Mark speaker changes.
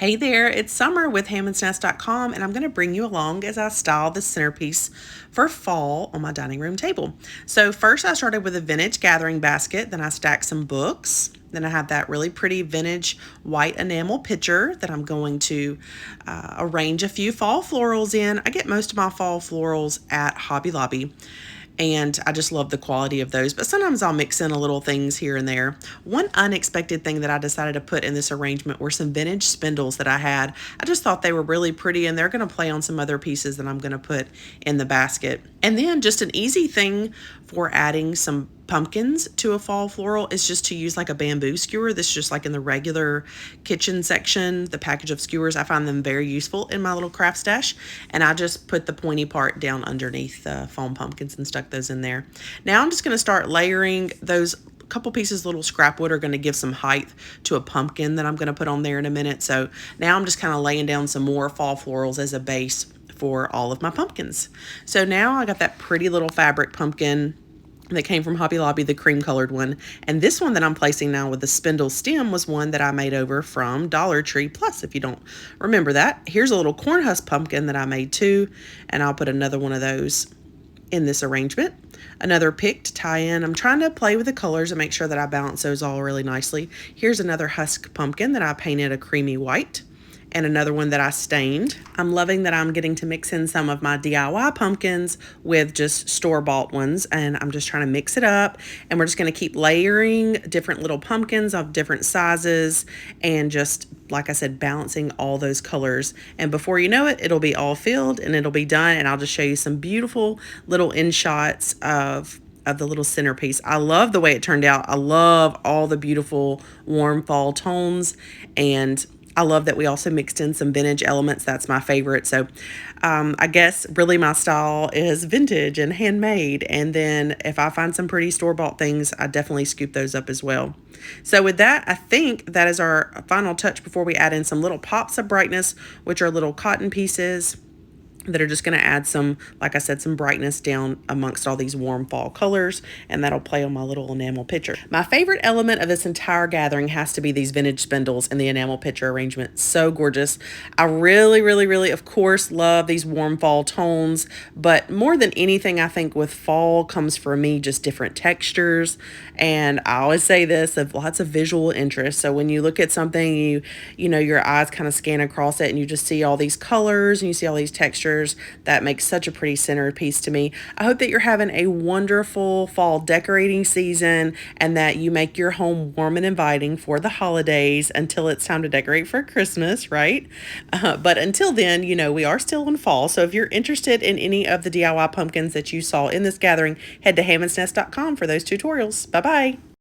Speaker 1: Hey there, it's Summer with handmade.com, and I'm going to bring you along as I style the centerpiece for fall on my dining room table. So first I started with a vintage gathering basket, then I stacked some books, then I have that really pretty vintage white enamel pitcher that I'm going to arrange a few fall florals in. I get most of my fall florals at Hobby Lobby, and I just love the quality of those, but sometimes I'll mix in a little things here and there. One unexpected thing that I decided to put in this arrangement were some vintage spindles that I had. I just thought they were really pretty, and they're going to play on some other pieces that I'm going to put in the basket. And then just an easy thing for adding some pumpkins to a fall floral is just to use like a bamboo skewer. This is just like in the regular kitchen section, the package of skewers. I find them very useful in my little craft stash, and I just put the pointy part down underneath the foam pumpkins and stuck those in there. Now I'm just going to start layering those. Couple pieces of little scrap wood are going to give some height to a pumpkin that I'm going to put on there in a minute. So now I'm just kind of laying down some more fall florals as a base for all of my pumpkins. So now I got that pretty little fabric pumpkin that came from Hobby Lobby, the cream colored one. And this one that I'm placing now with the spindle stem was one that I made over from Dollar Tree Plus, if you don't remember that. Here's a little corn husk pumpkin that I made too, and I'll put another one of those in this arrangement. Another pick to tie in. I'm trying to play with the colors and make sure that I balance those all really nicely. Here's another husk pumpkin that I painted a creamy white, and another one that I stained. I'm loving that I'm getting to mix in some of my DIY pumpkins with just store-bought ones, and I'm just trying to mix it up, and we're just going to keep layering different little pumpkins of different sizes, and just, like I said, balancing all those colors. And before you know it, it'll be all filled and it'll be done, and I'll just show you some beautiful little InShots of the little centerpiece. I love the way it turned out. I love all the beautiful warm fall tones, and I love that we also mixed in some vintage elements. That's my favorite. So I guess really my style is vintage and handmade. And then if I find some pretty store-bought things, I definitely scoop those up as well. So with that, I think that is our final touch before we add in some little pops of brightness, which are little cotton pieces that are just going to add some, like I said, some brightness down amongst all these warm fall colors, and that'll play on my little enamel pitcher. My favorite element of this entire gathering has to be these vintage spindles in the enamel pitcher arrangement. So gorgeous. I really, of course, love these warm fall tones, but more than anything, I think with fall comes for me just different textures, and I always say this, of lots of visual interest. So when you look at something, you know, your eyes kind of scan across it, and you just see all these colors, and you see all these textures. That makes such a pretty centerpiece to me. I hope that you're having a wonderful fall decorating season, and that you make your home warm and inviting for the holidays until it's time to decorate for Christmas, right? But until then, you know, we are still in fall. So if you're interested in any of the DIY pumpkins that you saw in this gathering, head to handmadsnest.com for those tutorials. Bye-bye.